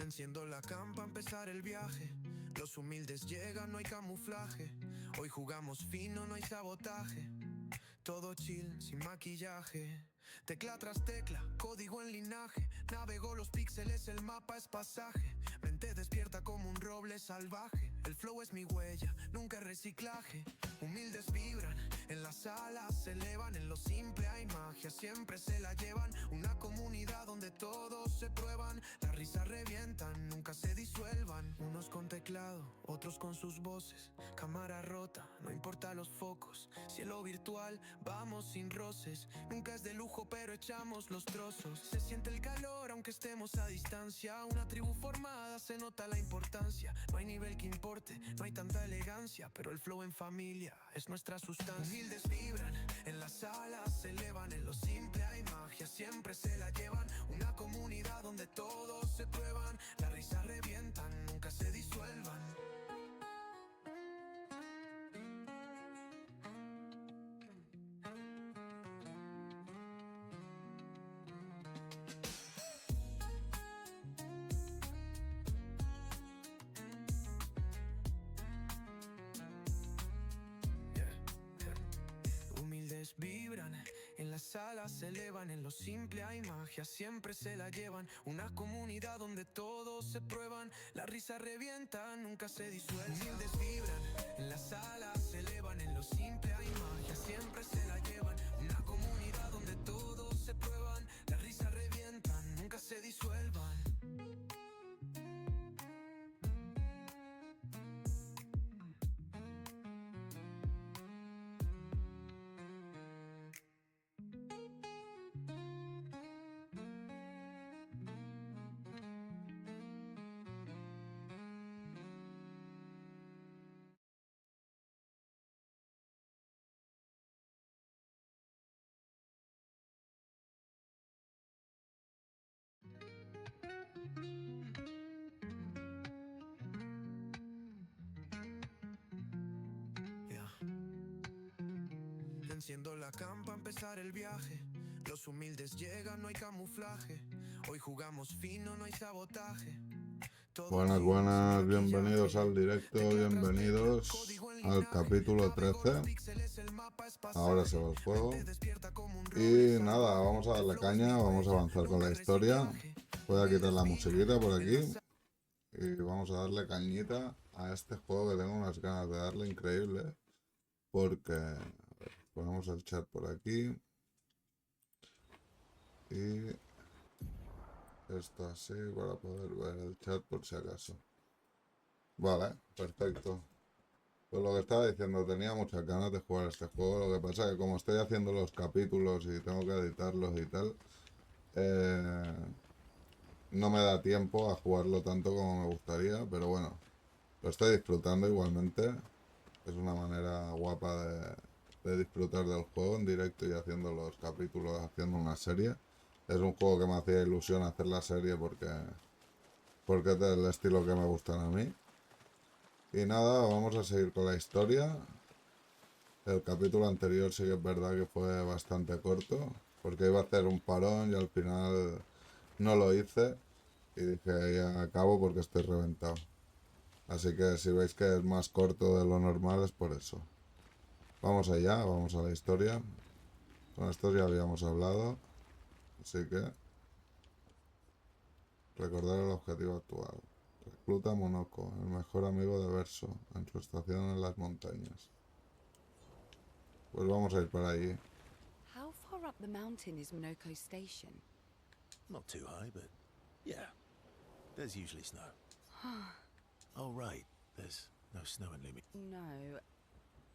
Enciendo la cama para empezar el viaje. Los humildes llegan, no hay camuflaje. Hoy jugamos fino, no hay sabotaje. Todo chill, sin maquillaje. Tecla tras tecla, código en linaje. Navego los píxeles, el mapa es pasaje. Mente despierta como un roble salvaje. El flow es mi huella, nunca reciclaje. Humildes vibran, en la sala se elevan. En lo simple hay magia, siempre se la llevan. Una comunidad donde todos se prueban. Las risas revientan, nunca se disuelvan. Unos con teclado, otros con sus voces. Cámara rota, no importa los focos. Cielo virtual, vamos sin roces. Nunca es de lujo, pero echamos los trozos. Se siente el calor aunque estemos a distancia. Una tribu formada, se nota la importancia. No hay nivel que importe, no hay tanta elegancia, pero el flow en familia es nuestra sustancia. Humildes vibran, en la sala se elevan. En lo simple hay magia, siempre se la llevan. Una comunidad donde todos se prueban. Las risas revientan, nunca se disuelvan. Vibran, en las salas se elevan. En lo simple hay magia, siempre se la llevan. Una comunidad donde todos se prueban. Las risas revientan, nunca se disuelven. Humildes vibran, en las salas se elevan. En lo simple hay magia, siempre se la llevan. Una comunidad donde todos se prueban. Las risas revientan, nunca se disuelvan. Enciendo la cama para empezar el viaje. Los humildes llegan, no hay camuflaje. Hoy jugamos fino, no hay sabotaje. Buenas, buenas, bienvenidos al directo, bienvenidos al capítulo 13. Ahora se va el juego. Y nada, vamos a darle caña, vamos a avanzar con la historia. Voy a quitar la musiquita por aquí. Y vamos a darle cañita a este juego que tengo unas ganas de darle increíble. Porque, a ver, ponemos el chat por aquí. Y esto así para poder ver el chat por si acaso. Vale, perfecto. Pues lo que estaba diciendo, tenía muchas ganas de jugar a este juego. Lo que pasa es que como estoy haciendo los capítulos y tengo que editarlos y tal, no me da tiempo a jugarlo tanto como me gustaría. Pero bueno, lo estoy disfrutando igualmente. Es una manera guapa de disfrutar del juego en directo y haciendo los capítulos, haciendo una serie. Es un juego que me hacía ilusión hacer la serie porque es del estilo que me gustan a mí. Y nada, vamos a seguir con la historia. El capítulo anterior sí que es verdad que fue bastante corto, porque iba a hacer un parón y al final no lo hice. Y dije, ya acabo porque estoy reventado. Así que si veis que es más corto de lo normal es por eso. Vamos allá, vamos a la historia. Con esto ya habíamos hablado. Así que recordar el objetivo actual. Recluta a Monoco, el mejor amigo de Verso, en su estación en las montañas. Pues vamos a ir para allí. How far up the mountain is Monoco Station? Not too high, but yeah. There's usually snow. Oh, right. There's no snow in Lumi. No,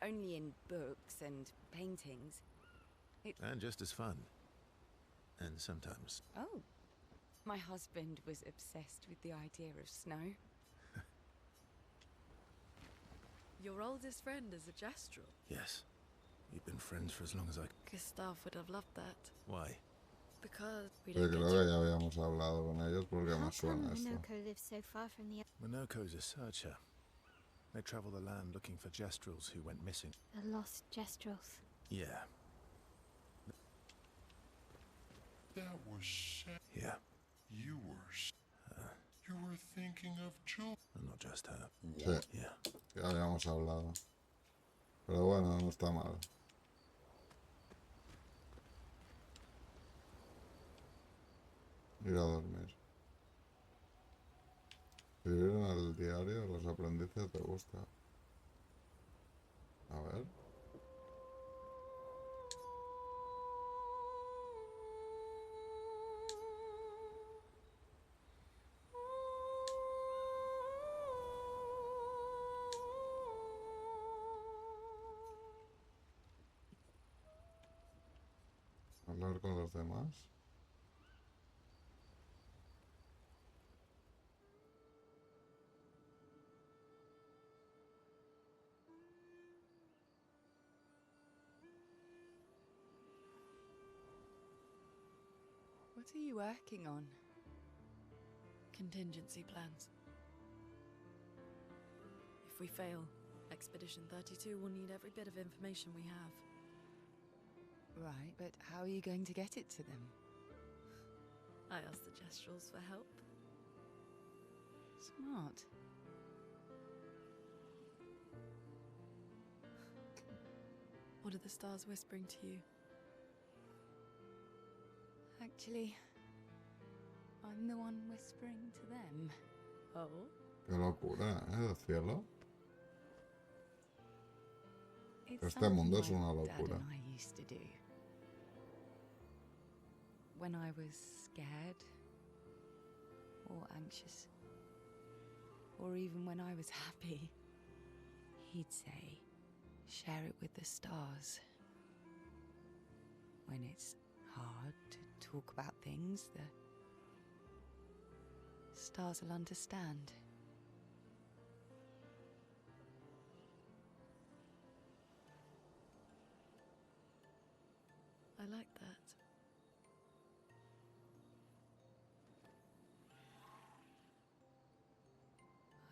only in books and paintings. And just as fun. And sometimes. Oh, my husband was obsessed with the idea of snow. Your oldest friend is a Gestrel. Yes. We've been friends for as long as I... Gustav would have loved that. Why? Because we Yo don't creo get que to... ya habíamos hablado con ellos porque How me suena come esto. Monoco lives so far from the Monoco's a searcher. They travel the land looking for Gestrels who went missing. the lost Gestrels? Yeah. That was sad. Yeah. You were And not just her. Sí, Yeah. ya habíamos hablado. Pero bueno, no está mal. Ir a dormir. Escribir en el diario los aprendices te gusta. A ver. Hablar con los demás. What are you working on? Contingency plans. If we fail, Expedition 32 will need every bit of information we have. Right, but how are you going to get it to them? I asked the Gestrals for help. Smart. What are the stars whispering to you? Actually, I'm the one whispering to them. Oh? Qué locura, ¿eh? Del cielo. It's Este something mundo es my una dad locura. and I used to do. When I was scared, or anxious, or even when I was happy, he'd say, share it with the stars. When it's hard to talk about things, the stars will understand. I like that.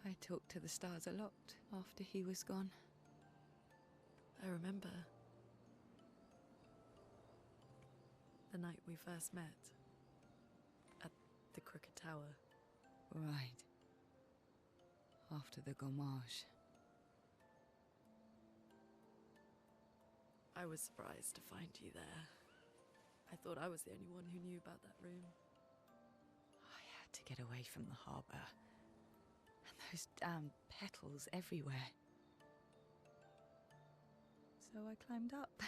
I talked to the stars a lot after he was gone. I remember the night we first met at the Crooked Tower. Right. After the gommage. I was surprised to find you there. I thought I was the only one who knew about that room. I had to get away from the harbour. And those damn petals everywhere. So I climbed up.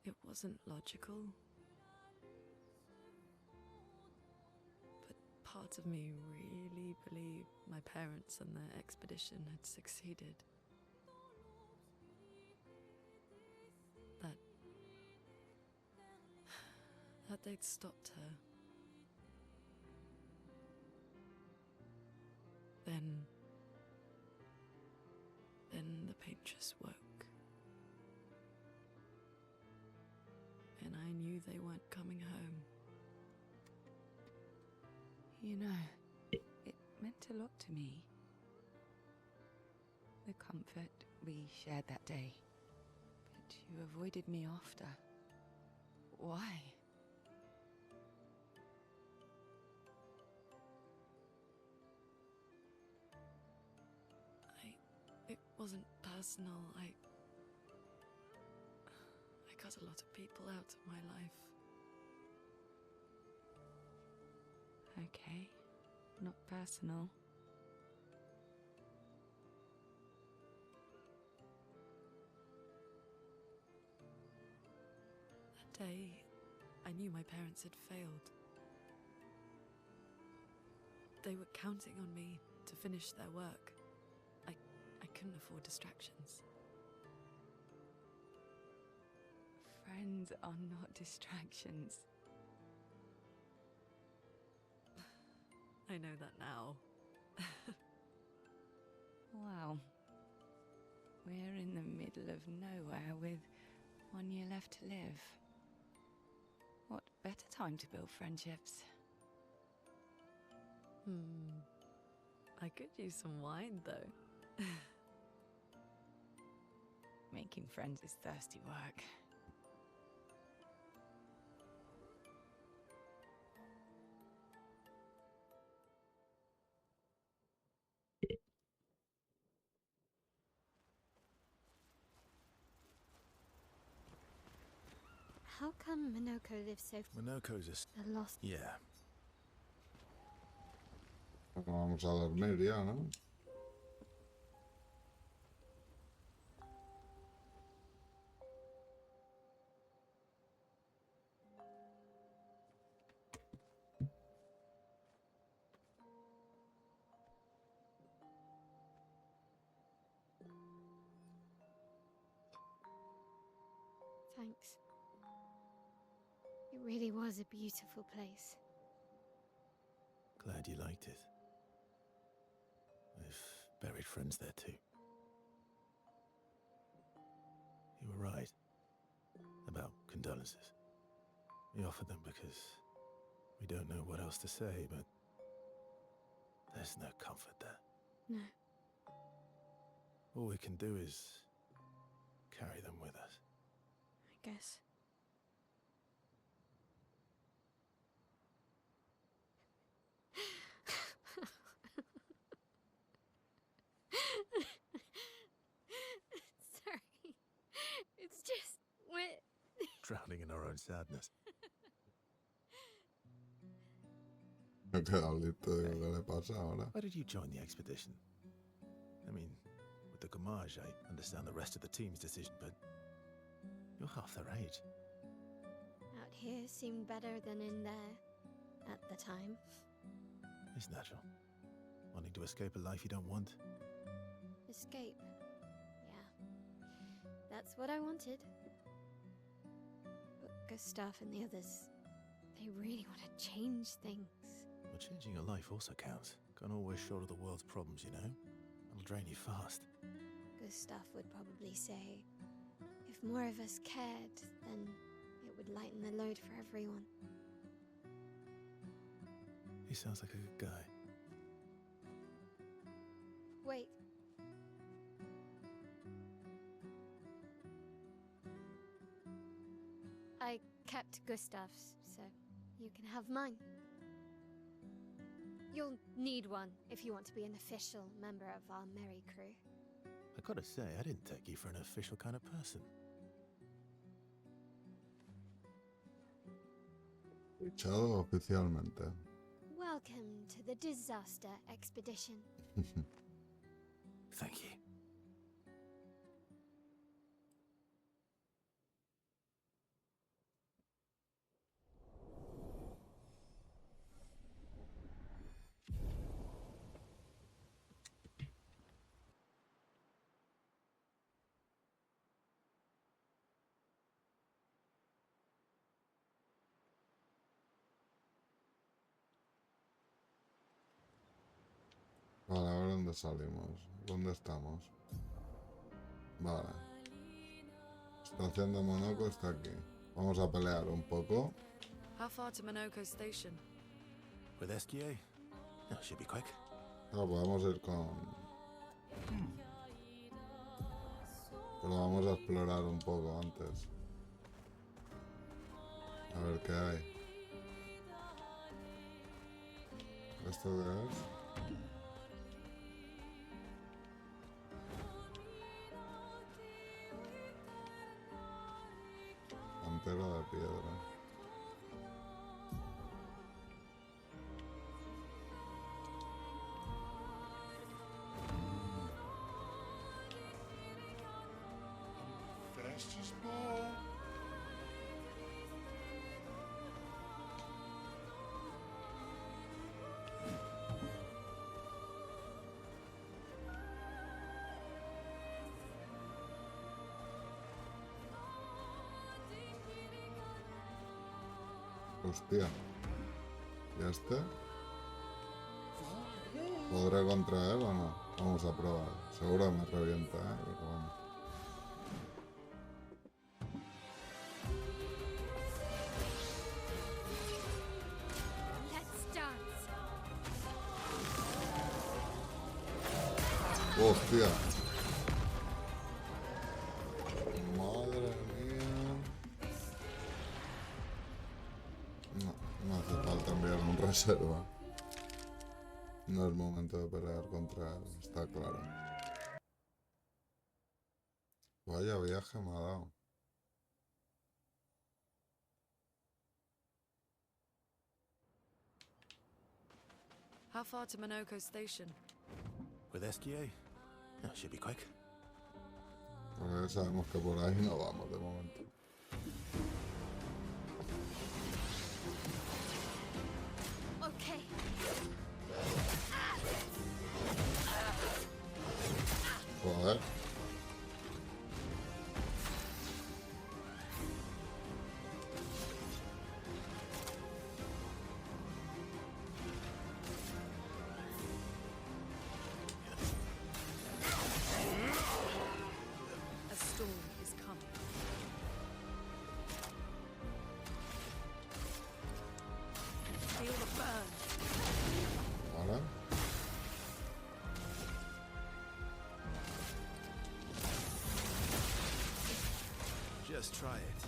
It wasn't logical. But part of me really believed my parents and their expedition had succeeded. That they'd stopped her. Then the paint just woke. And I knew they weren't coming home. You know, it meant a lot to me. The comfort we shared that day. But you avoided me after. Why? It wasn't personal. I cut a lot of people out of my life. Okay, not personal. That day, I knew my parents had failed. They were counting on me to finish their work. I couldn't afford distractions. Friends are not distractions. I know that now. Wow. We're in the middle of nowhere with 1 year left to live. What better time to build friendships. I could use some wine, though. Making friends is thirsty work. How come Monoco lives so Monoco's the lost? Yeah. Vamos a dormir ya, ¿no? Thanks. It really was a beautiful place. Glad you liked it. I've buried friends there too. You were right about condolences. We offered them because we don't know what else to say, but there's no comfort there. No. All we can do is carry them with us. I guess. Sorry. It's just we're Drowning in our own sadness. Me queda listo de lo que le pasa ahora. Why did you join the expedition? I mean, with the Gommage, I understand the rest of the team's decision, but you're half their age. out here seemed better than in there at the time. It's natural. Wanting to escape a life you don't want. Escape. Yeah. That's what I wanted. But Gustav and the others, they really want to change things. Well, changing your life also counts. Can't always shoulder the world's problems, you know? It'll drain you fast. Gustav would probably say, if more of us cared, then it would lighten the load for everyone. He sounds like a good guy. Wait. I kept Gustav's, so you can have mine. You'll need one if you want to be an official member of our merry crew. I gotta say, I didn't take you for an official kind of person. Fichado oficialmente. Welcome to the disaster expedition. Thank you. Vale, a ver dónde salimos. ¿Dónde estamos? Vale. Estación de Monoco está aquí. Vamos a pelear un poco. How far to Monoco Station? With SGA? No, should be quick. Ah, podemos ir con... Pero vamos a explorar un poco antes. A ver qué hay. ¿Esto qué es? Cantera de piedra. Hostia. ¿Y este? ¿Podré contra él o no? Vamos a probar. Seguro me revienta, pero bueno. Hostia. Madre mía. No hace falta enviar un reserva. No es momento de pelear contra él, está claro. Vaya viaje me ha dado. How far to Monoco Station? With SGA? That should be quick. Porque sabemos que por ahí no vamos de momento. Okay. Joder. A storm is coming. Feel the burn. Vale. Just try it.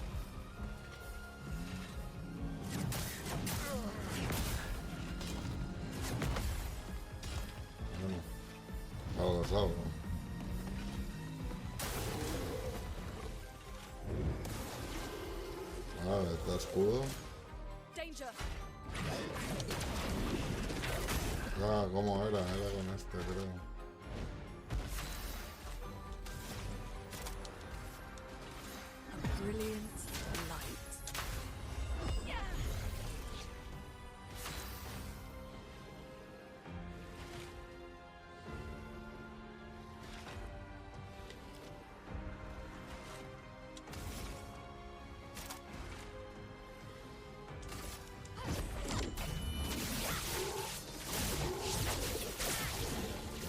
Bueno, algo es algo. Vale, está escudo. Danger! Ah, ¿cómo era? Era con este, creo. A brilliant light.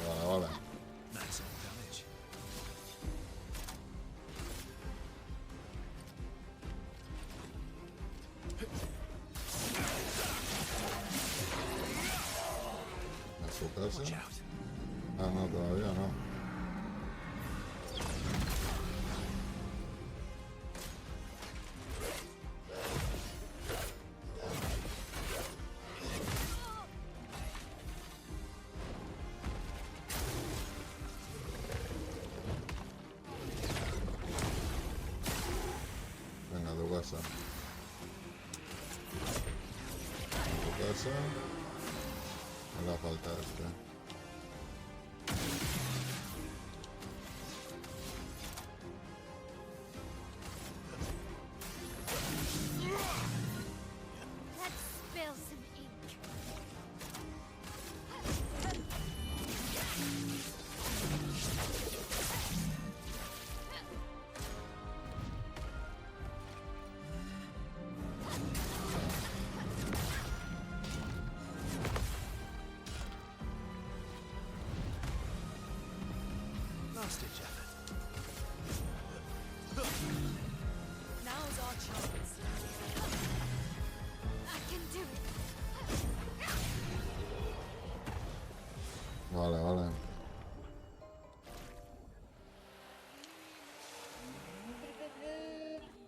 Vale, vale. Maximum damage. A su casa. Watch out. Ah, no, todavía no. Venga, a tu casa. A tu casa. Me la falta este. Let's spill some ink. Last ditch effort. Now's our chance. I can do it. Vale, vale.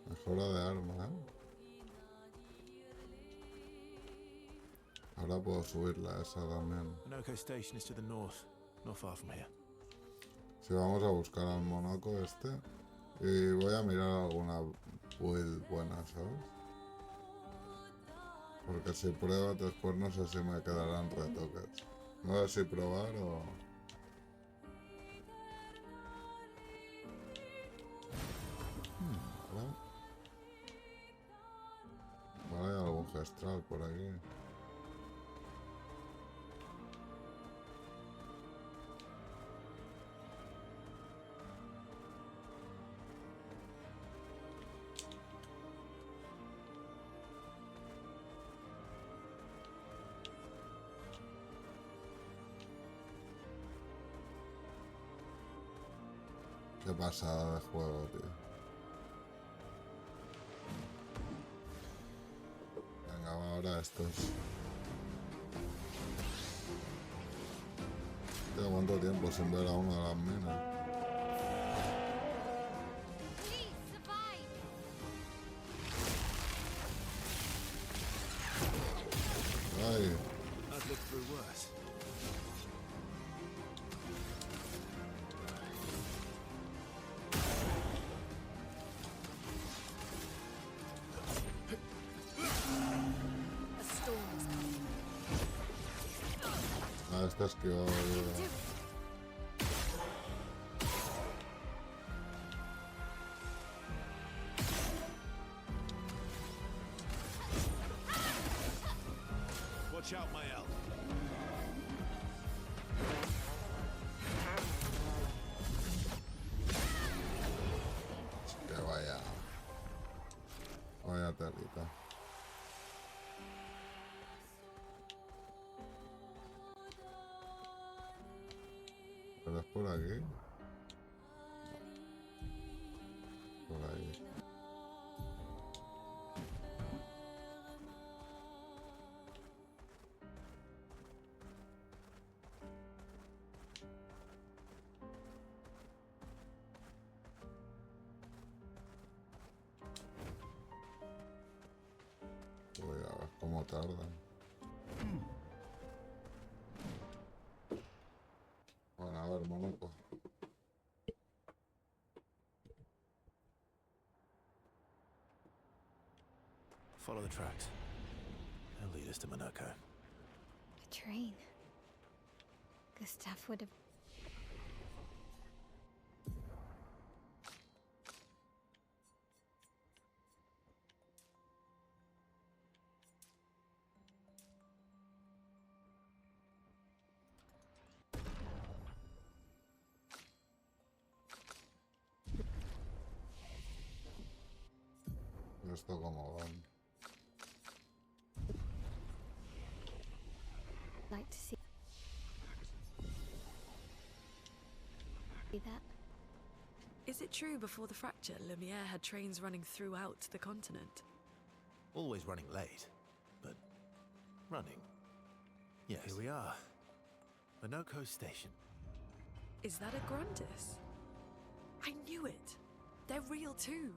Mejora de arma, ¿eh? Ahora puedo subirla esa también. Monoco Station is to the north, not far from here. Si vamos a buscar al Monoco este. Y voy a mirar alguna build buena, ¿sabes? Porque si pruebo después no sé si me quedarán retoques. No sé si probar o... Vale. Vale, hay algún gestral por aquí. Qué pasada de juego, tío. Venga, va ahora estos. Hostia, ¿cuánto tiempo sin ver a una de las minas? Please survive. Ay, I've lived through worse. A storm is coming. este esquivado. Watch out, my elf. Que vaya. Vaya telita. ¿Pero es por aquí? Por ahí. Voy a ver cómo tardan. Bueno, a ver, Monoco. Follow the tracks. They'll lead us to Monoco. A train. Gustav would have. ¿Esto cómo van? Like to see that. Is it true before the fracture, Lumiere had trains running throughout the continent? Always running late, but running. Yes. Here we are. Monoco Station. Is that a Grandis? I knew it! They're real too!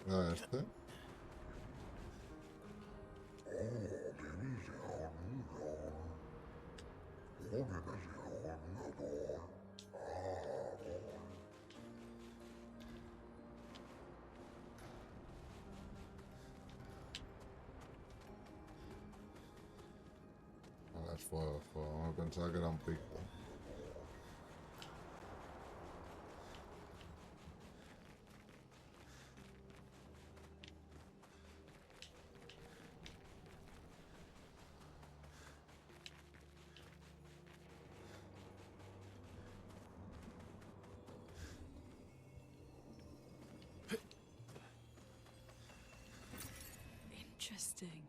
¿Era este? A ver, fuego, fuego. Me pensaba que era un pico. Interesting.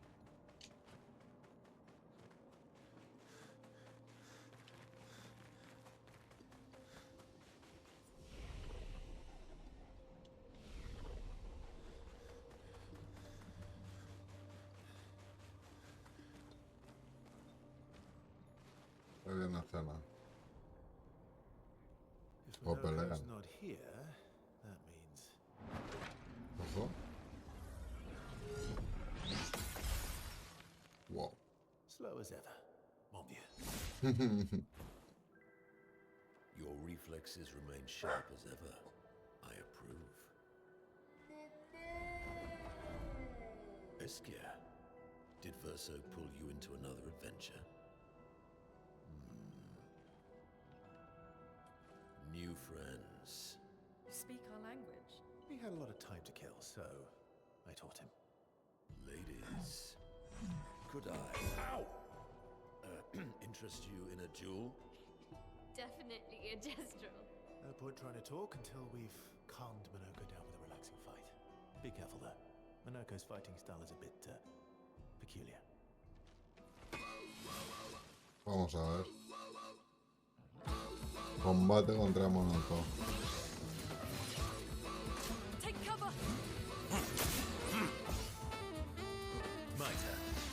Está bien la cena. If Oh, Monoco's pelean. not here, that means Ojo. Wow. slow as ever. Mon vieux. Your reflexes remain sharp as ever. I approve. Esquire, did Verso pull you into another adventure? New friends. Speak our language. He had a lot of time to kill, so I taught him. Ladies. Could I interest you in a duel? Definitely a gestural. No point trying to talk until we've calmed Monoco down with a relaxing fight. Be careful though. Monoco's fighting style is a bit peculiar. Vamos a ver. Combate contra Monoco. Take cover.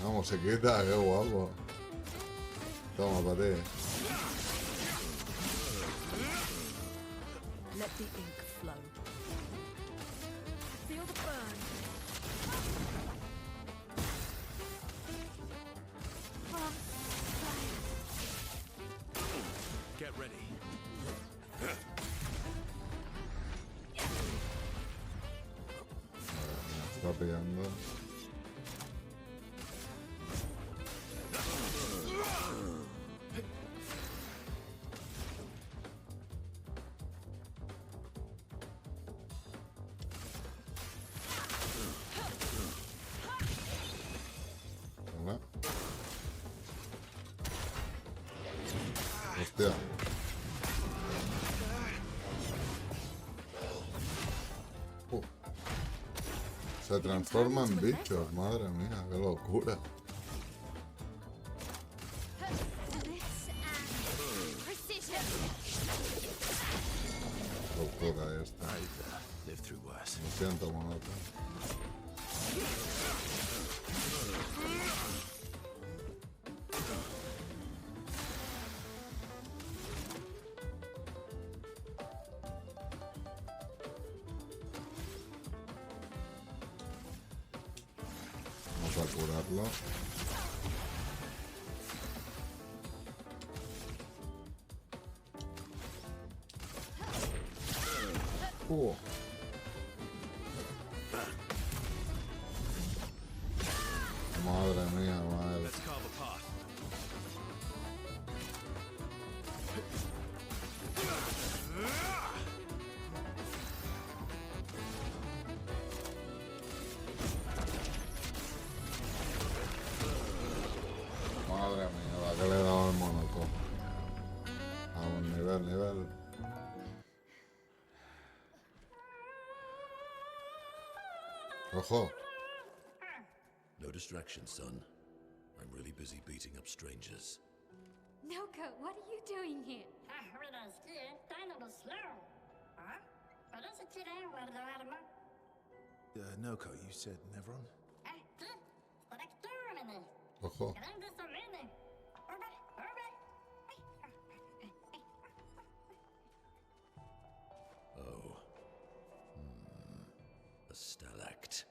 Una musiquita, qué guapo. Toma, para ti. Let the ink flow. Feel the burn. Get ready. Está pillando. Venga. Hostia. Se transforma en bichos, madre mía, qué locura. Locura esta. Lived through worse. Lo siento, Monoco. Vamos a curarlo. Madre mía, madre. Let's carve a path. Madre mía, la que le he dado al Monoco. Vamos, nivel. Ojo. No distractions, son. I'm really busy beating up strangers. Noco, what are you doing here? Noco, you said Nevron? Ojo. Oh. A stalact.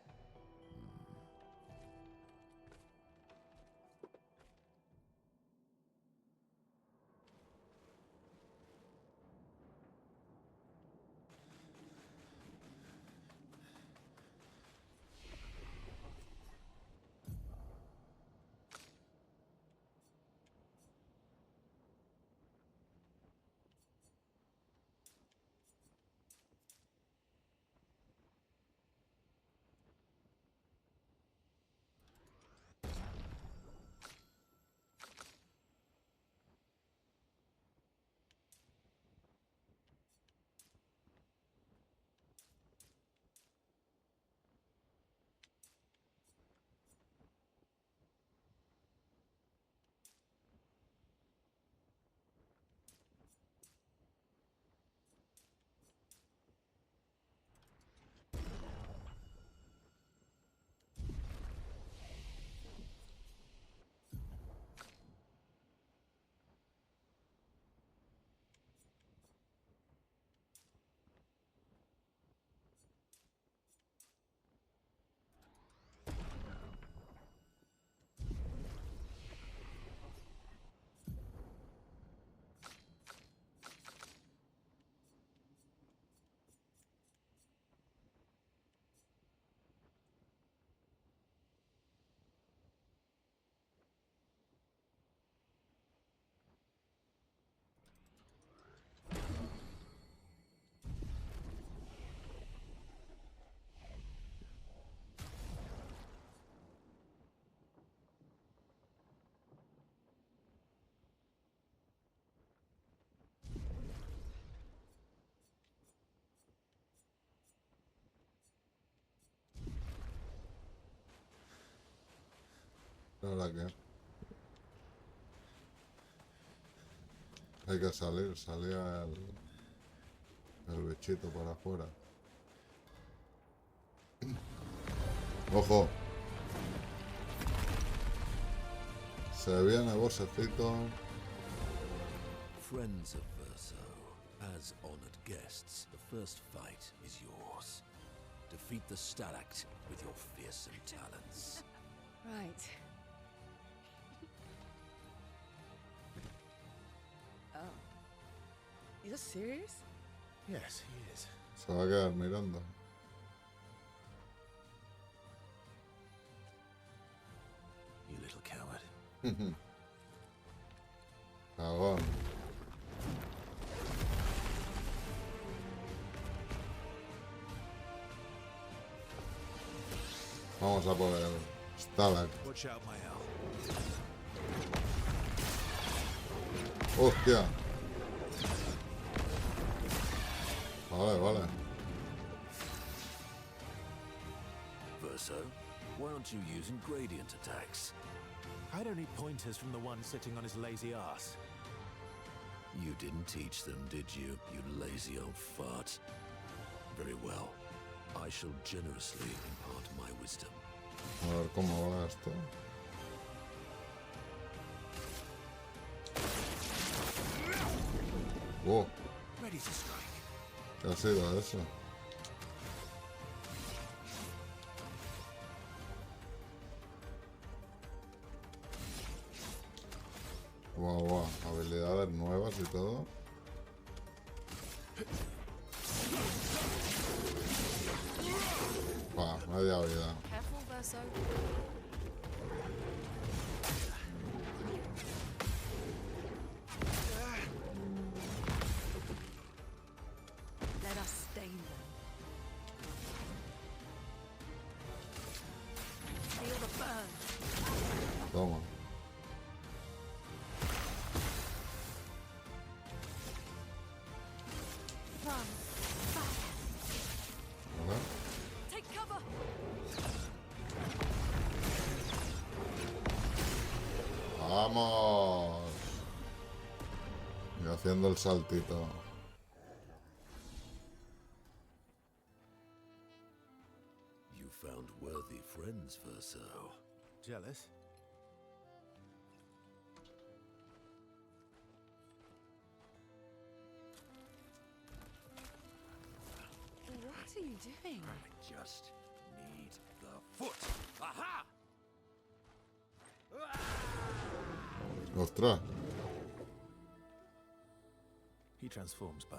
¿Ahora qué? Hay que salir, salía el bichito para afuera. ¡Ojo! Se viene bosecito. Friends of Verso, as honored guests, the first fight is yours. Defeat the Stalact with your fearsome talents. Right. Oh. You're serious? Yes, he is. Se va a quedar mirando. You little coward. Cagón. Vamos a por el Stalag. Watch out, my owl. Hostia. Vale, vale. Verso, why aren't you using gradient attacks? I don't need pointers from the one sitting on his lazy ass. You didn't teach them, did you, you lazy old fart? Very well. I shall generously impart my wisdom. A ver cómo va esto. Oh, Ready to strike. ¿qué ha sido eso? Guau, guau, habilidades nuevas y todo. Buah, media vida. Careful, Verso. Let us stain them. Feel the burn. Toma. Run. ¿Vale? Take cover. ¡Vamos! Y haciendo el saltito. You found worthy friends, Verso. Jealous? What are you doing? I just need the foot. Aha! ¡Ostras! He transforms by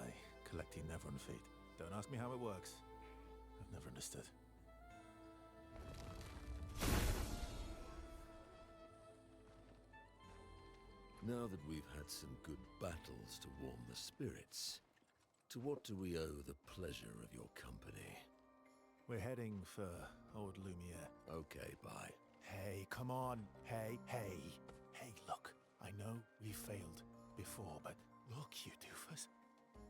collecting Nevron feet. Don't ask me how it works. I've never understood. Now that we've had some good battles to warm the spirits, to what do we owe the pleasure of your company? We're heading for old Lumiere. Okay, bye. Hey, come on. Hey, hey. Hey, look. I know we failed before, but look, you doofus.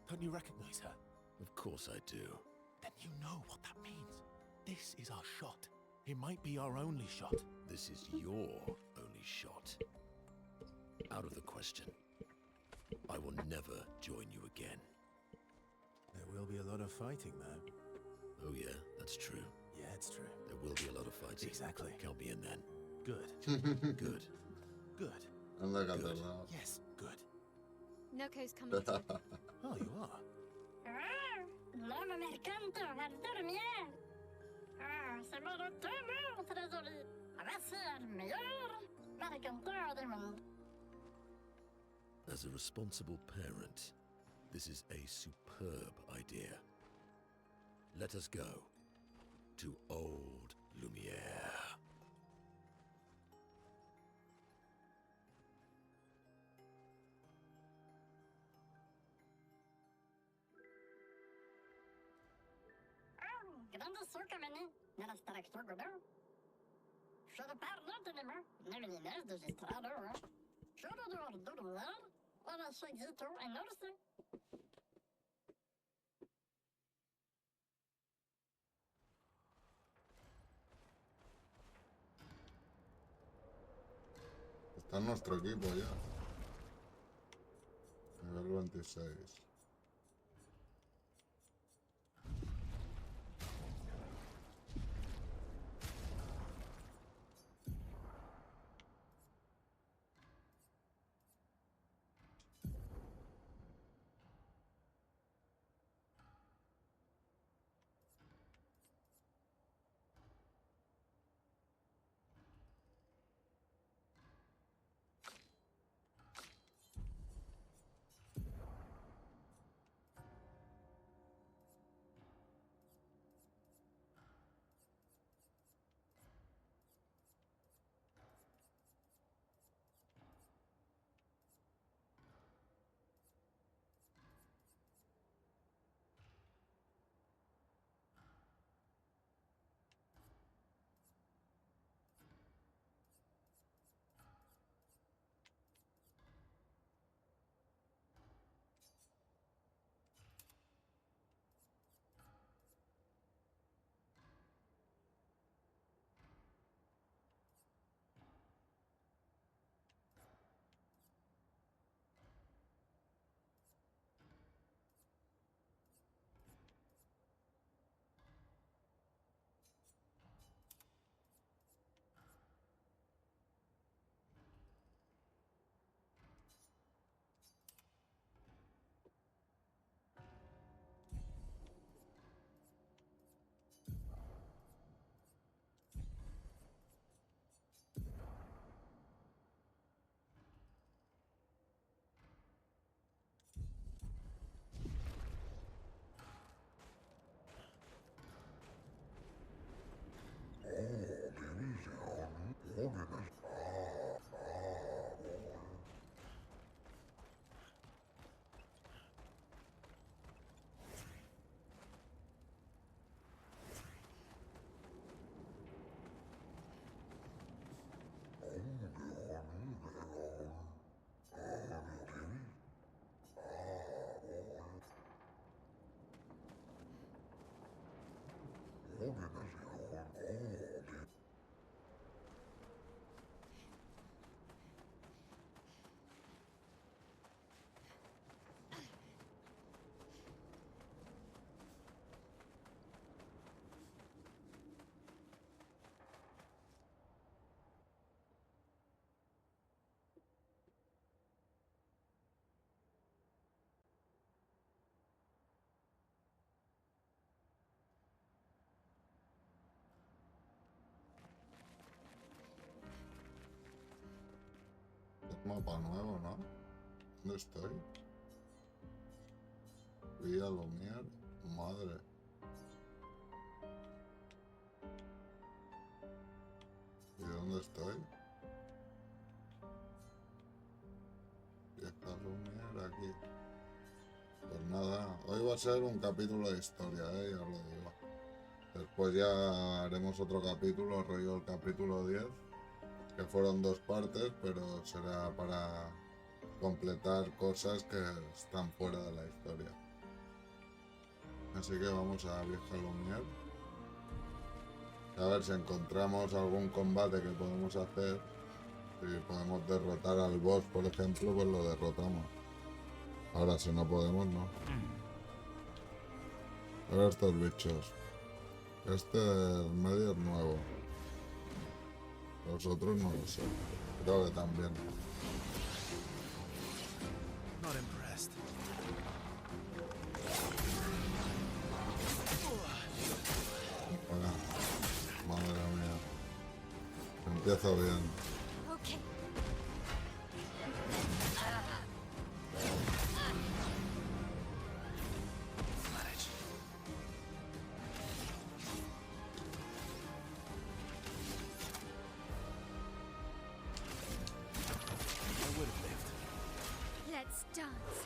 Don't you recognize her? Of course I do. Then you know what that means. This is our shot. It might be our only shot. This is your only shot. Out of the question. I will never join you again. There will be a lot of fighting, though. Oh yeah, that's true. Yeah, it's true. There will be a lot of fighting. Exactly. Count me in then. Good. Good. Good. Anda que te la- Yes, good. Noco's coming too. Oh, you are? L'homme mercante al dormir. C'est mon retour, trésorier. Voici le meilleur mercanteur du monde. As a responsible parent, this is a superb idea. Let us go to old Lumiere. Grande suckameni, nella structuur godoo. Should have parled anymore, never in the registrado. Should have done that, or I should get to and notice it. Está en nuestro equipo ya. Nivel 26. Mapa nuevo, ¿no? ¿Dónde estoy? Vía Lumier, madre. ¿Y dónde estoy? Vieja Lumier, aquí. Pues nada, hoy va a ser un capítulo de historia, ya os lo digo. Después ya haremos otro capítulo, rollo el capítulo 10. Que fueron 2 partes, pero será para completar cosas que están fuera de la historia. Así que vamos a Vieja Lumier. A ver si encontramos algún combate que podemos hacer. Si podemos derrotar al boss, por ejemplo, pues lo derrotamos. Ahora si no podemos, no. A ver estos bichos. Este medio es nuevo. Los otros no lo sé. Creo que también. Not impressed. Bueno, madre mía. Empiezo bien. Okay. Let's dance.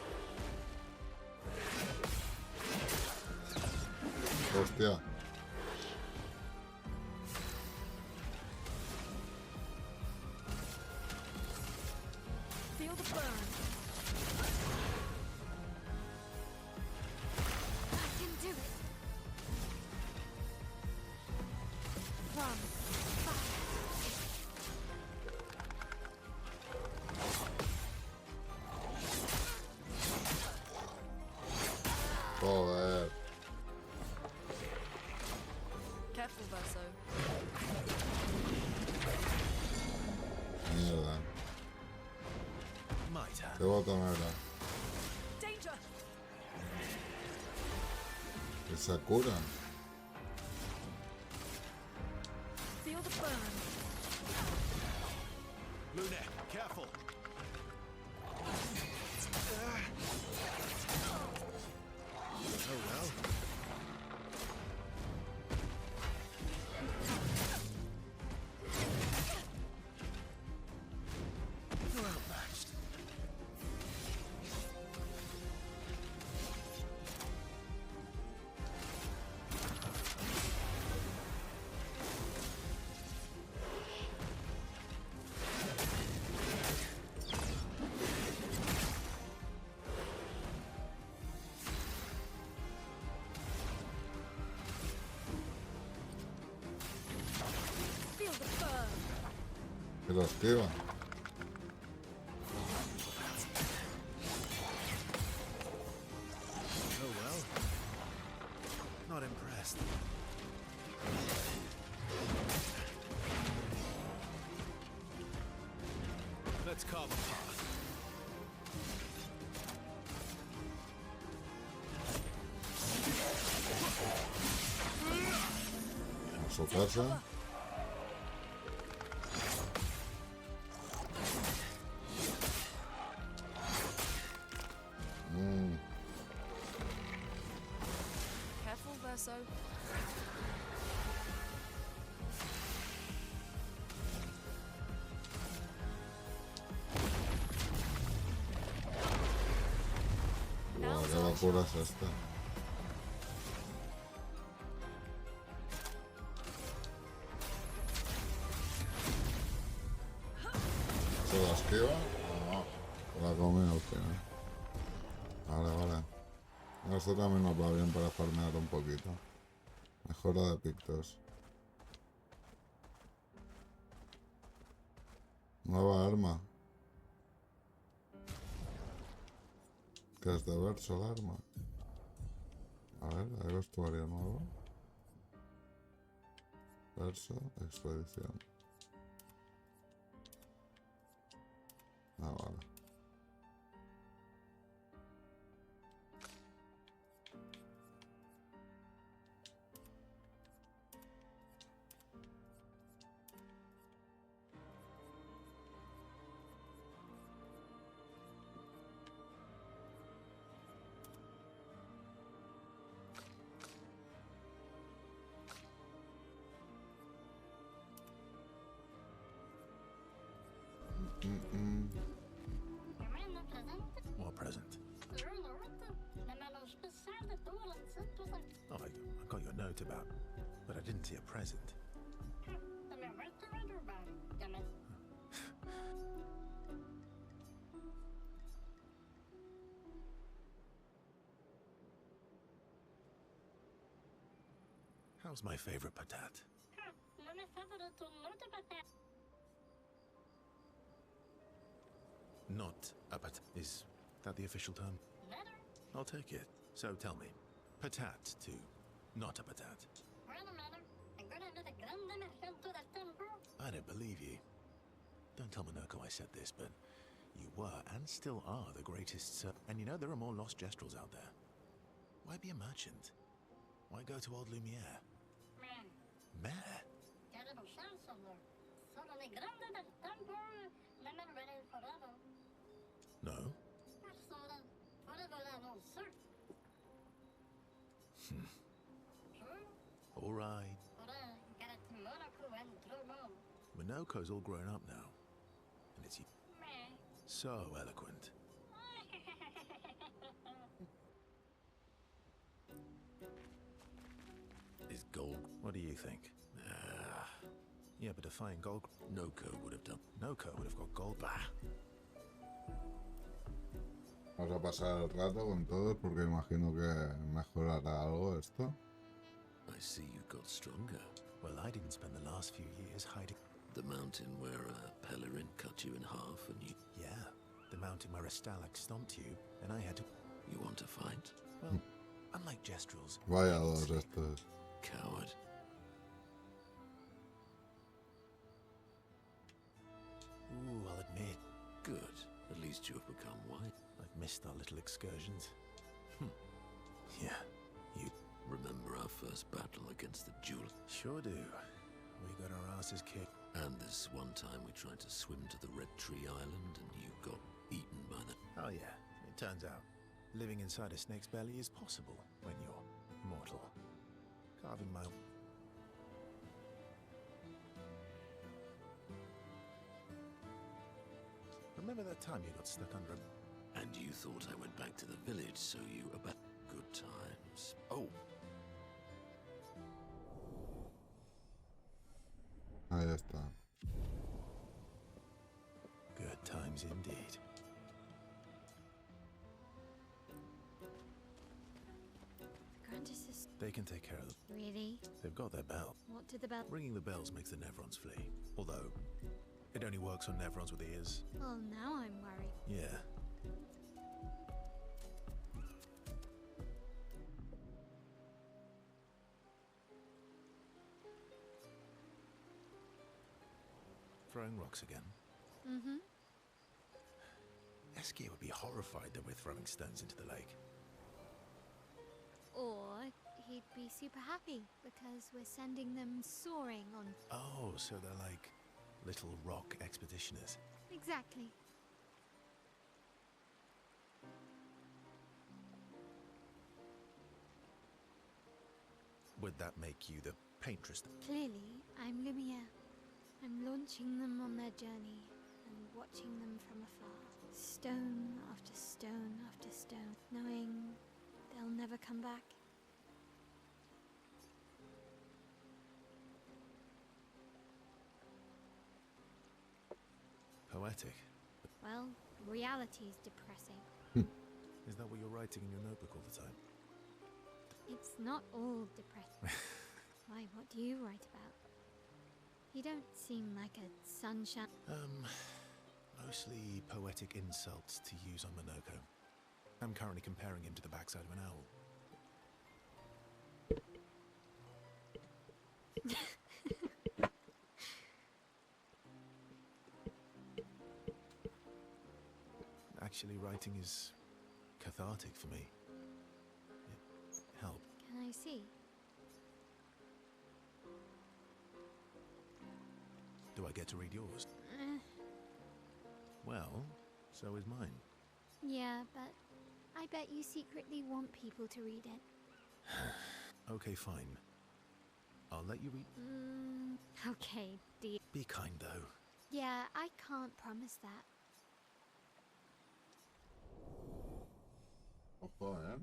Hostia. Feel the burn. I can do it. From fire. ¿Qué botón era? Danger! ¿Que se cura? Feel the burn. Lune, careful. Oh well. You're outmatched. Feel the burn. Que lo esquiva. Oh well. Not impressed. Let's carve a path. A su casa. Careful, Verso. Buah, qué locura es esta. ¿Se la esquiva? No, se la come al final. Vale, vale. Esto también nos va bien para farmear un poquito. Mejora de pictos. Nueva arma. ¿Qué es de verso el arma? A ver, hay vestuario nuevo. Verso, expedición. Ah, vale. More present. Oh, I got your note about, but I didn't see a present. How's my favorite patat? Not a patat. Is that the official term? I'll take it. So tell me, patat to not a patat. I don't believe you. Don't tell Monoco I said this, but you were and still are the greatest. And you know there are more lost Gestrels out there. Why be a merchant? Why go to old Lumiere? Mare? No? All right. Monoco's all grown up now. And it's so eloquent. Is gold? What do you think? Yeah, but defying gold... Noco would have done. Noco would have got gold. Bah! Vamos a pasar el rato con todos porque imagino que mejorará algo esto. I see you got stronger. Well, I didn't spend the last few years hiding... The mountain where Pelerin cut you in half and you... Yeah, the mountain where a Stalak stomped you, and I had to... You want to fight? Well, unlike Gestrels... Vaya dos estos. Coward. Ooh, I'll admit... Good. At least pleased you have become white. I've missed our little excursions. Yeah, you Remember our first battle against the jewel? sure do. We got our asses kicked. And this one time we tried to swim to the Red Tree Island and you got eaten by the... Oh yeah, it turns out living inside a snake's belly is possible when you're mortal. Carving my... Remember that time you got stuck under a... And you thought I went back to the village, so you about good times. Oh, Ahí está. Good times indeed. Grandis is They can take care of them. really? They've got their bell. What did the bell? Ringing the bells makes the Nevrons flee. Although, it only works on Nevrons with ears. Well, now I'm worried. Yeah. Throwing rocks again. Mm-hmm. Eskia would be horrified that we're throwing stones into the lake. Or he'd be super happy because we're sending them soaring on. Oh, so they're like little rock expeditioners. Exactly. Would that make you the paintress? Clearly, I'm Lumiere. I'm launching them on their journey and watching them from afar. Stone after stone after stone, knowing they'll never come back. Poetic. Well, reality's depressing. Is that what you're writing in your notebook all the time? It's not all depressing. Why, what do you write about? You don't seem like a sunshine. Mostly poetic insults to use on Monoco. I'm currently comparing him to the backside of an owl. Actually, writing is cathartic for me. It helps. Can I see? Do I get to read yours? Well, so is mine. Yeah, but I bet you secretly want people to read it. Okay, fine. I'll let you read. Okay, dear. Be kind, though. Yeah, I can't promise that. Ojo, ¿eh?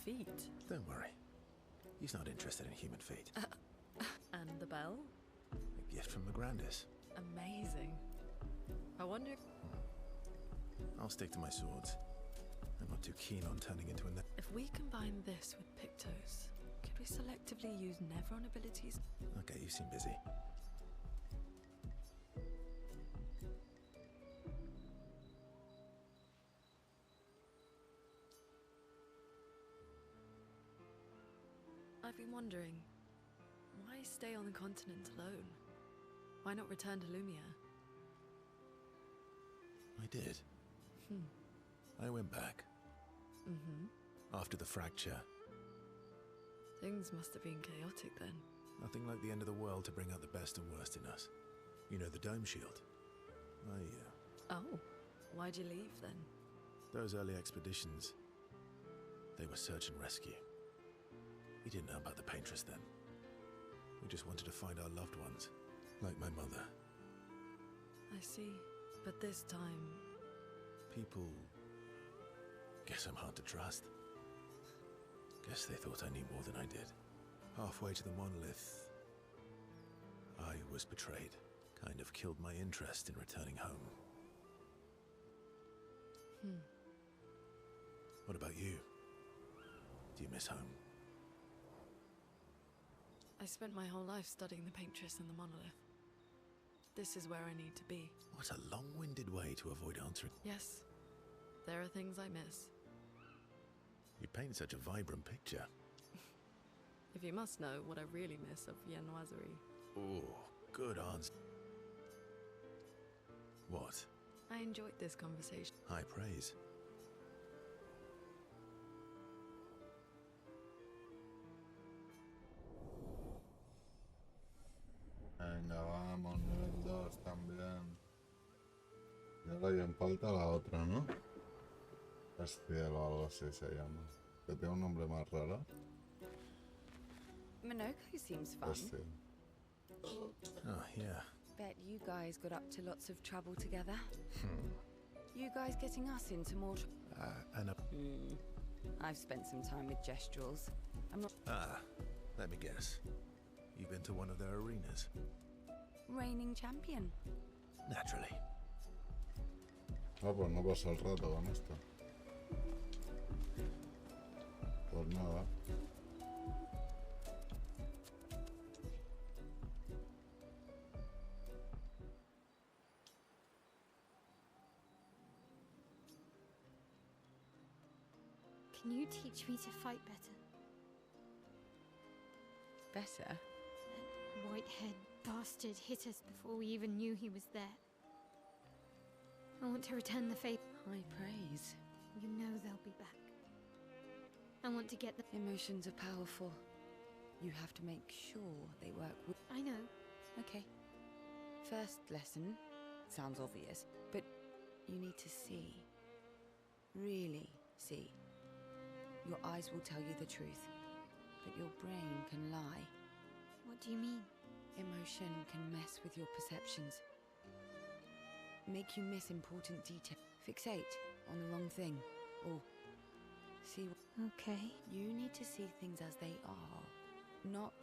Feet. Don't worry. He's not interested in human feet. And the bell? A gift from Migrandis. Amazing. I wonder... I'll stick to my swords. I'm not too keen on turning into a... If we combine this with Pictos, could we selectively use Nevron abilities? Okay, you seem busy. I've been wondering, why stay on the continent alone? Why not return to Lumia? I did. I went back. After the fracture. Things must have been chaotic then. Nothing like the end of the world to bring out the best and worst in us. You know, the dome shield. Oh, why'd you leave then? Those early expeditions, they were search and rescue. We didn't know about the paintress then. We just wanted to find our loved ones, like my mother. I see. But this time... People... Guess I'm hard to trust. Guess they thought I knew more than I did. Halfway to the monolith, I was betrayed. Kind of killed my interest in returning home. What about you? Do you miss home? I spent my whole life studying the paintress and the monolith. This is where I need to be. What a long-winded way to avoid answering. Yes, there are things I miss. You paint such a vibrant picture. If you must know what I really miss of viennoiserie. Oh, good answer. What? I enjoyed this conversation. High praise. Venga, vamos, nivel 2 también. Y ahora ya falta la otra, ¿no? Es cielo o algo así se llama. Que tiene un nombre más raro. Monoco seems fun. Es cielo. Oh, yeah. Bet you guys got up to lots of trouble together. You guys getting us into more And a... I've spent some time with Gestrels. I'm not let me guess. You've been to one of their arenas? reigning champion. Naturally. Ah, pues no pasa el rato con esto. Pues nada. Can you teach me to fight better? Better? That white-haired bastard hit us before we even knew he was there. I want to return the favor. High praise. You know they'll be back. I want to get the... Emotions are powerful. You have to make sure they work with... I know. Okay. First lesson. Sounds obvious, but you need to see. Really see. Your eyes will tell you the truth, but your brain can lie. What do you mean? Emotion can mess with your perceptions. Make you miss important detail. Fixate on the wrong thing. Or see... Okay. You need to see things as they are, not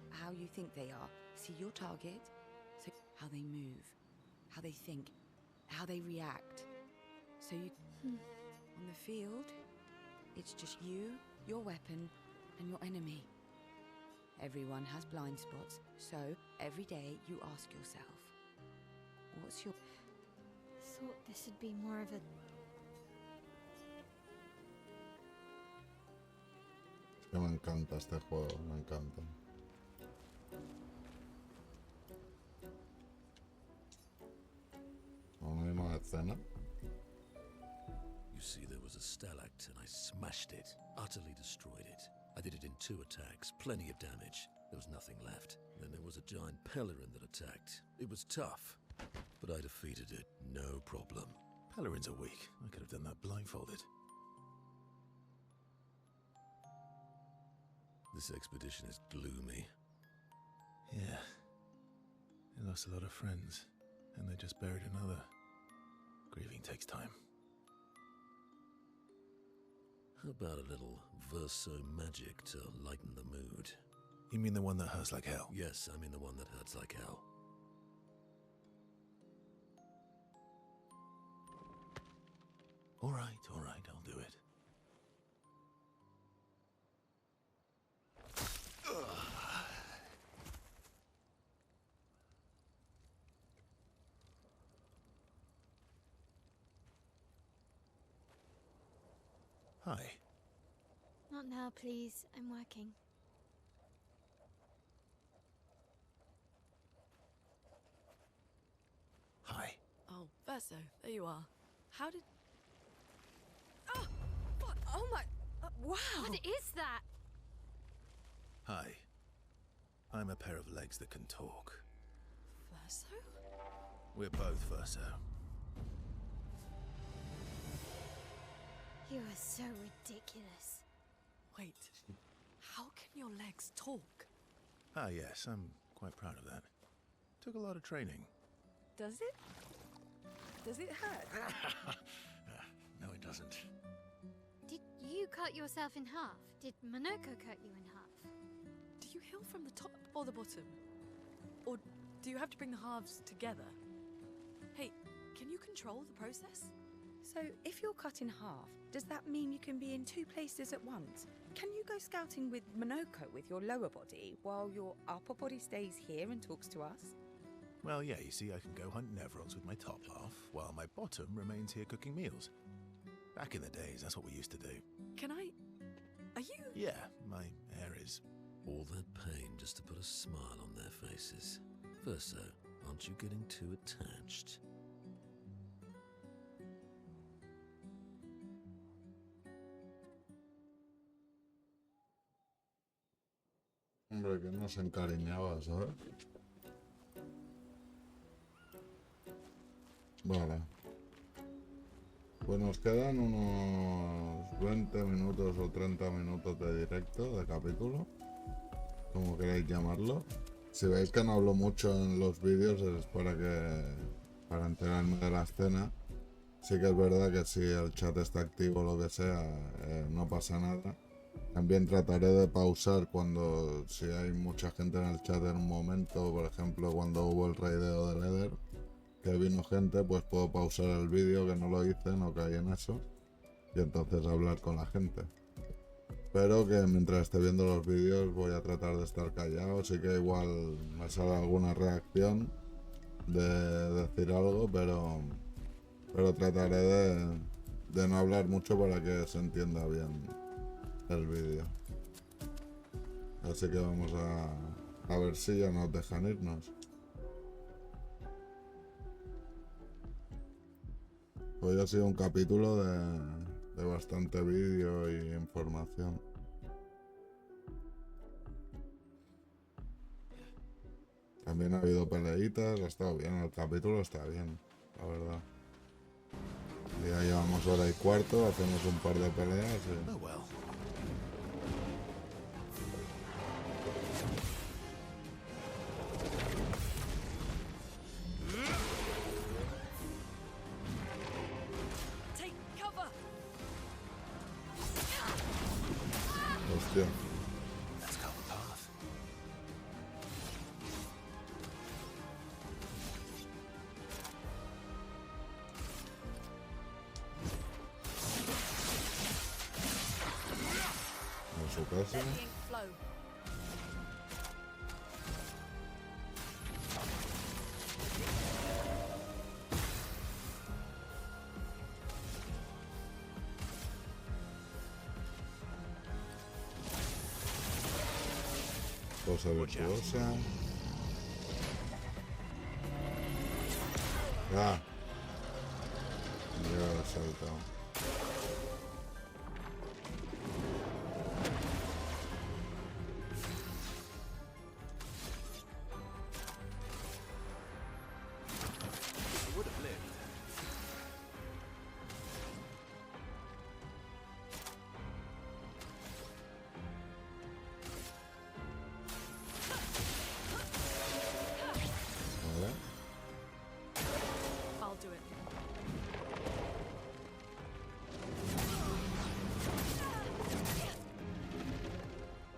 how you think they are. See your target, so how they move, how they think, how they react. So you... On the field, it's just you, your weapon, and your enemy. Everyone has blind spots, so every day you ask yourself, what's your... Thought this would be more of a... Es que me encanta este juego, me encanta. Una misma escena. You see, there was a stalactite and I smashed it, utterly destroyed it. I did it in 2 attacks, plenty of damage. There was nothing left. Then there was a giant pelican that attacked. It was tough, but I defeated it, no problem. Pelerins are weak. I could have done that blindfolded. This expedition is gloomy. Yeah. They lost a lot of friends, and they just buried another. Grieving takes time. How about a little verso magic to lighten the mood? You mean the one that hurts like hell? Yes, I mean the one that hurts like hell. All right, I'll do it. Hi. Not now, please. I'm working. Hi. Oh, Verso, there you are. How did... Oh! What? Oh my... wow! What is that? Hi. I'm a pair of legs that can talk. Verso? We're both Verso. You are so ridiculous. Wait, how can your legs talk? Ah, yes, I'm quite proud of that. Took a lot of training. Does it? Does it hurt? No, it doesn't. Did you cut yourself in half? Did Monoco cut you in half? Do you heal from the top or the bottom? Or do you have to bring the halves together? Hey, can you control the process? So, if you're cut in half, does that mean you can be in 2 places at once? Can you go scouting with Monoco with your lower body, while your upper body stays here and talks to us? Well, yeah, you see, I can go hunt Nevrons with my top half, while my bottom remains here cooking meals. Back in the days, that's what we used to do. Can I... Are you... Yeah, my hair is... All that pain just to put a smile on their faces. Verso, aren't you getting too attached? Hombre, que nos encariñaba, ¿sabes? Vale. Pues nos quedan unos 20 minutos o 30 minutos de directo, de capítulo, como queréis llamarlo. Si veis que no hablo mucho en los vídeos es para enterarme de la escena. Sí que es verdad que si el chat está activo o lo que sea, no pasa nada. También trataré de pausar si hay mucha gente en el chat en un momento, por ejemplo cuando hubo el raideo del Eder, que vino gente, pues puedo pausar el vídeo, que no lo hice, no caí en eso, y entonces hablar con la gente. Pero que mientras esté viendo los vídeos voy a tratar de estar callado, sí que igual me sale alguna reacción de decir algo, pero trataré de no hablar mucho para que se entienda bien el vídeo. Así que vamos a ver si ya nos dejan irnos. Hoy ha sido un capítulo de bastante vídeo y información. También ha habido peleitas, ha estado bien, el capítulo está bien, la verdad. Ya llevamos hora y cuarto, hacemos un par de peleas y... Oh well. Take cover! Hostia. Let's cut the path. En su casa. Let the ink flow. Cosa virtuosa. Ah. Ya he saltado. It would have lived. Vale. I'll do it.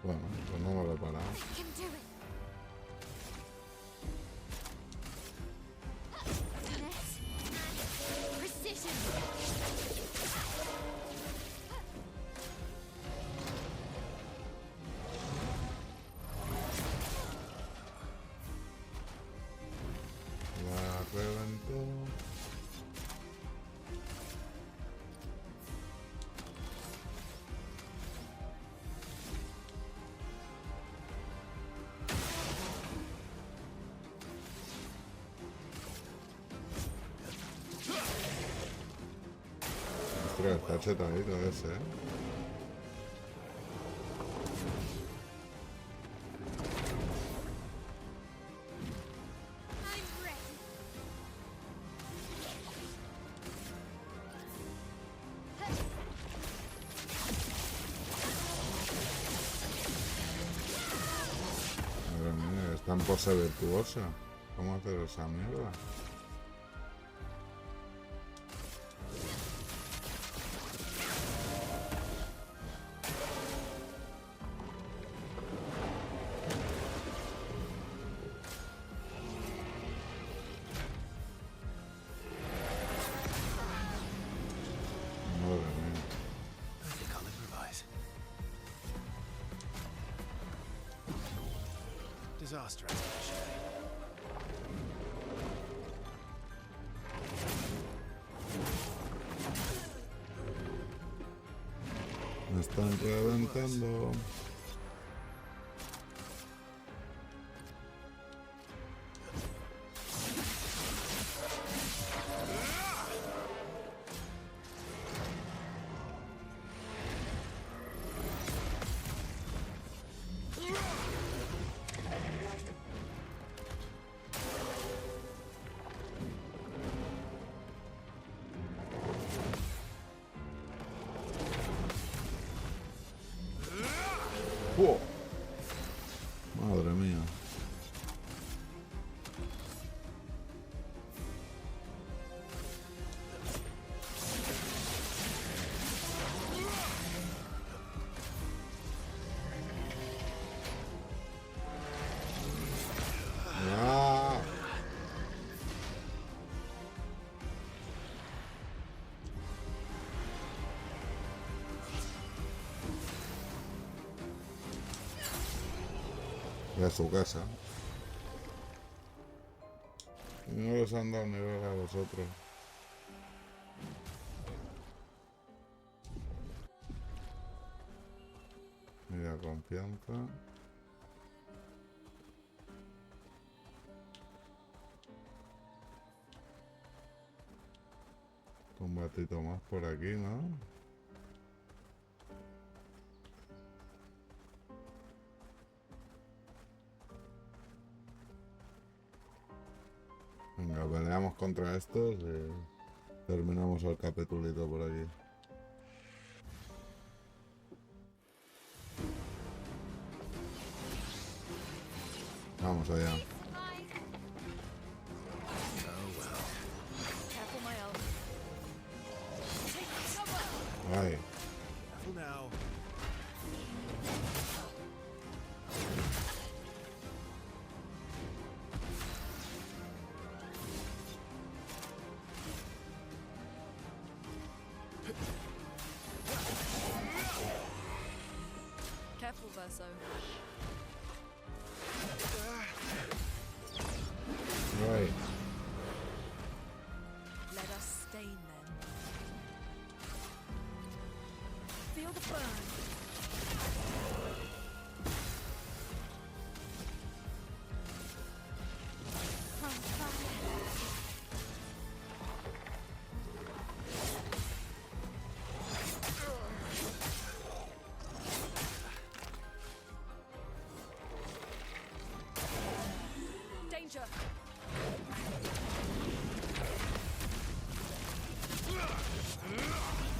Bueno, pues no me lo he parado. I can do it. Finesse and precision. La reventó. Ostras, está chetadito ese, ¿eh? I'm ready. Madre mía, está en pose virtuosa. ¿Cómo hacer esa mierda? Madre mía. I think I'll improvise. Disaster expedition. Me están reventando. ¡Oh! Madre mía. ¡Ah! De su casa. No les han dado nivel a vosotros. Mira, confianza. Un batito más por aquí, ¿no? Venga, peleamos contra estos y terminamos el capitulito por aquí. Vamos allá. Careful, my elf. Take cover! Ay, Careful now. Careful, Verso. ay. Let us stain them. Feel the burn. On fire. Danger!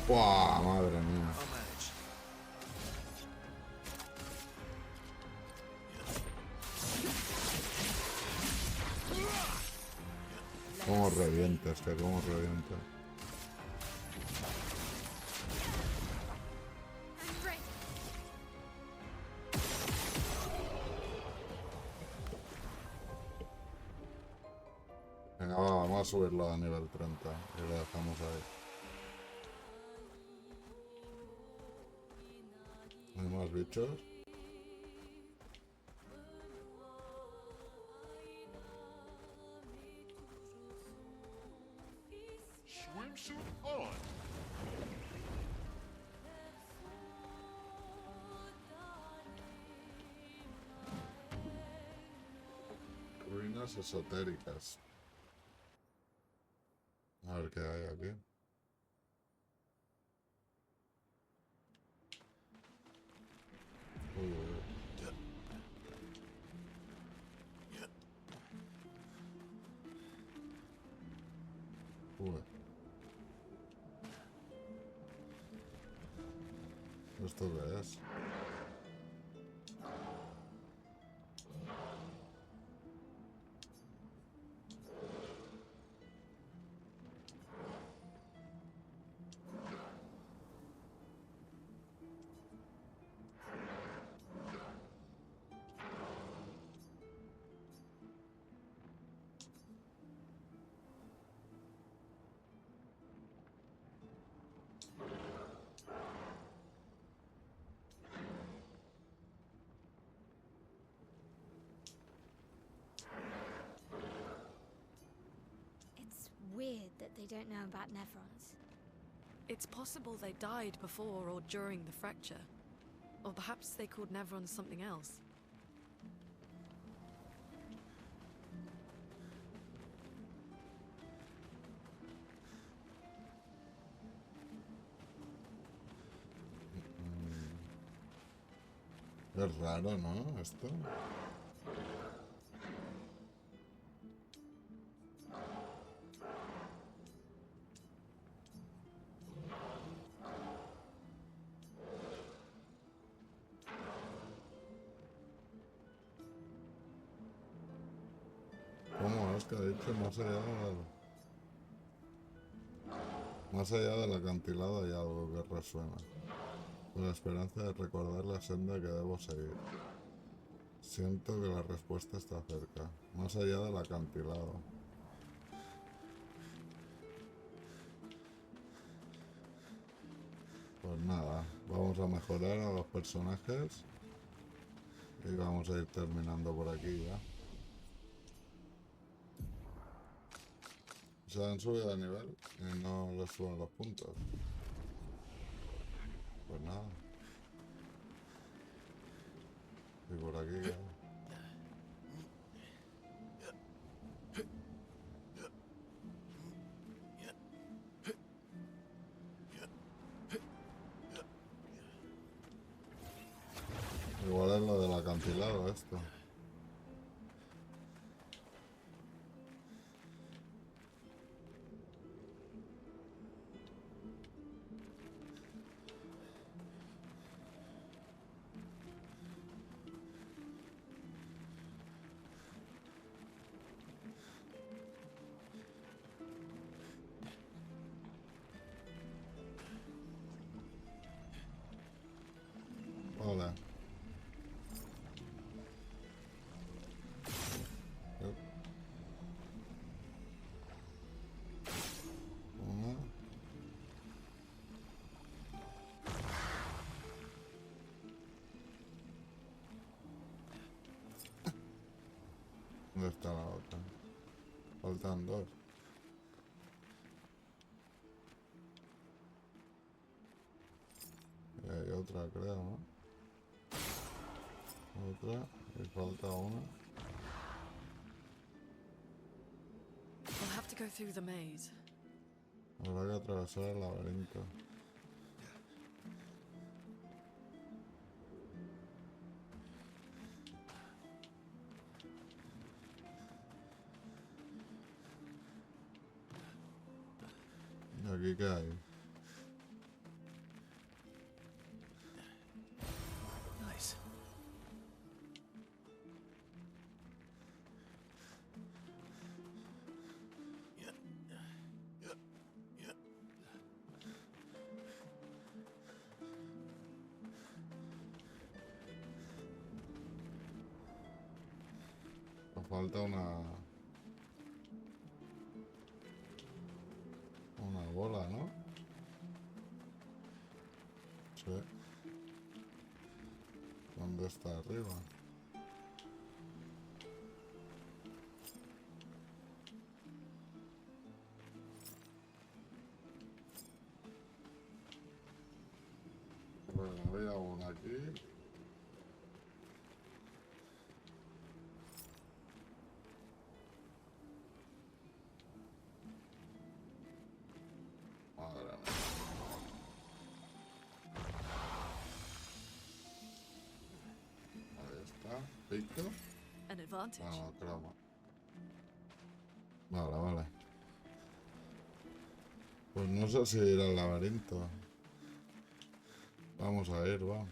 ¡Buah! Madre mía. I'll manage. Cómo revienta este, cómo revienta. I'm ready. Venga, va, vamos a subirlo a nivel 30 y lo dejamos ahí. ¿Hay más bichos? Swimsuit on. Ruinas esotéricas. A ver qué hay aquí. Uy, uy, uy. Uy. ¿Esto qué es? It's weird that they don't know about Nevrons. It's possible they died before or during the fracture. Or perhaps they called Nevron something else. Es raro, ¿no? Esto. ¿Cómo es que ha dicho más allá del acantilado hay algo que resuena, con la esperanza de recordar la senda que debo seguir? Siento que la respuesta está cerca, más allá del acantilado. Pues nada, vamos a mejorar a los personajes y vamos a ir terminando por aquí ya. Se han subido de nivel y no les suben los puntos. Pues nada. Y por aquí ya. Igual es lo del acantilado esto. Hola. Una. ¿Dónde está la otra? Faltan dos. Y hay otra, creo, ¿no? Otra. Y falta una. We'll have to go through the maze. Habrá que atravesar el laberinto. ¿Y aquí qué hay? Nice. Nos falta una bola, ¿no? Sí. ¿Dónde está arriba? Bueno, había una aquí. Madre mía. Ahí está. ¿Pico? An advantage. Ah, croma. Vale, vale. Pues no sé si ir al laberinto. Vamos a ir, va.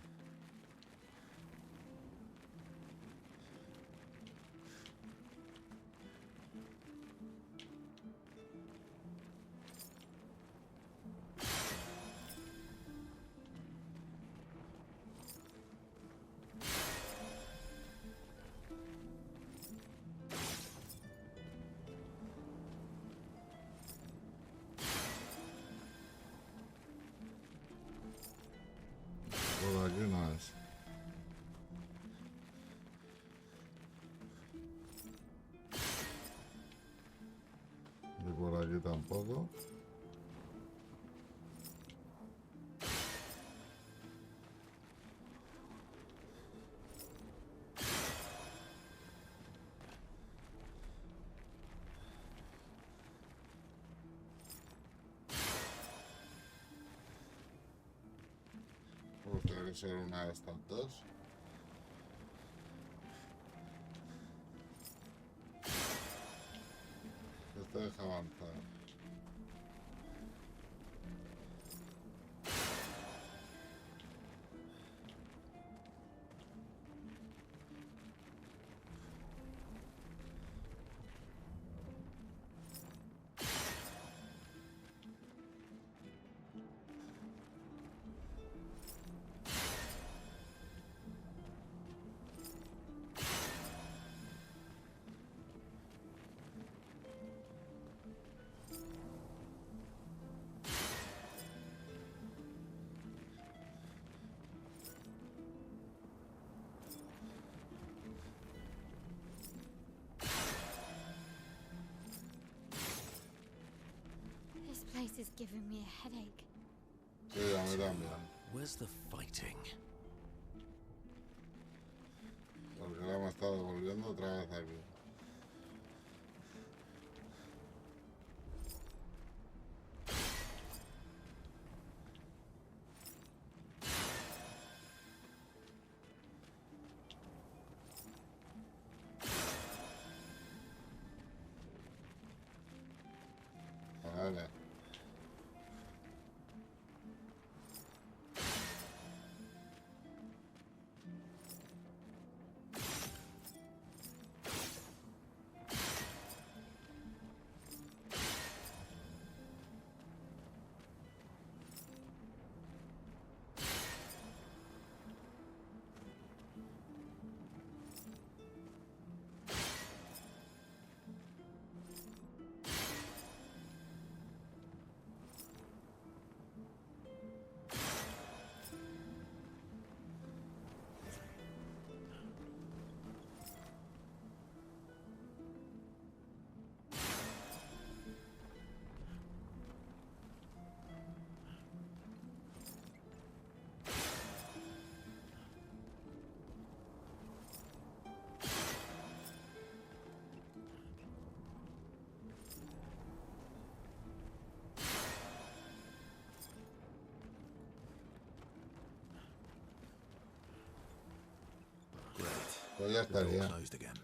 Por aquí no es. Y por aquí tampoco. pues tiene que ser una de estas dos. Este deja avanzar. This place is giving me a headache. Sí, a mí también. Where's the fighting? Porque la hemos estado volviendo otra vez aquí. Vale. Pues ya The door estaría. closed again.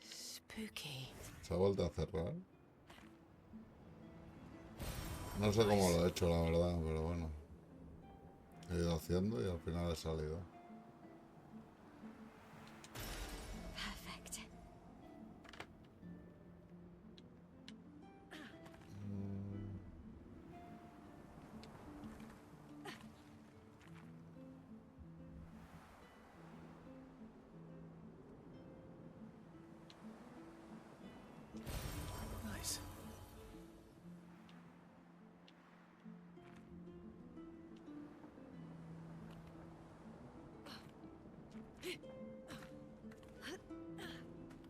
Spooky. Se ha vuelto a cerrar. No sé cómo lo he hecho, la verdad, pero bueno. He ido haciendo y al final he salido. Perfect. Nice.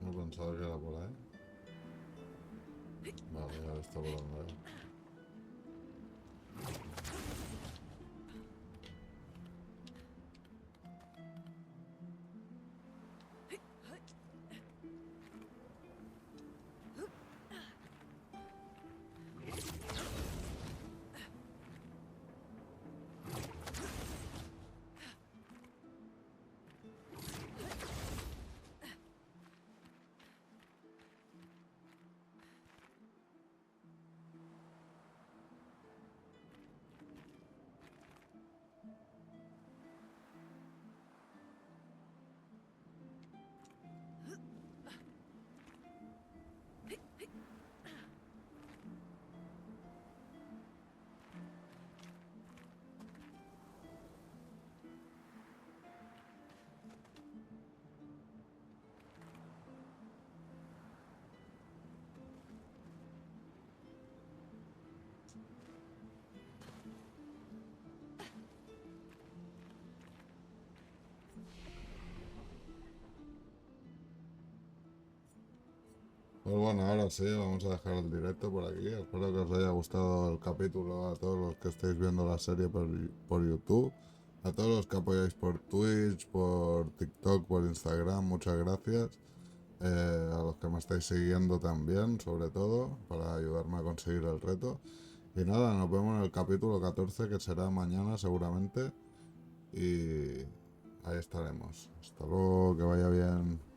No pensaba que era por ahí. Vale, ya está por donde era. Pues bueno, ahora sí, vamos a dejar el directo por aquí. Espero que os haya gustado el capítulo a todos los que estéis viendo la serie por YouTube. A todos los que apoyáis por Twitch, por TikTok, por Instagram, muchas gracias. A los que me estáis siguiendo también, sobre todo, para ayudarme a conseguir el reto. Y nada, nos vemos en el capítulo 14, que será mañana seguramente. y ahí estaremos. Hasta luego, que vaya bien.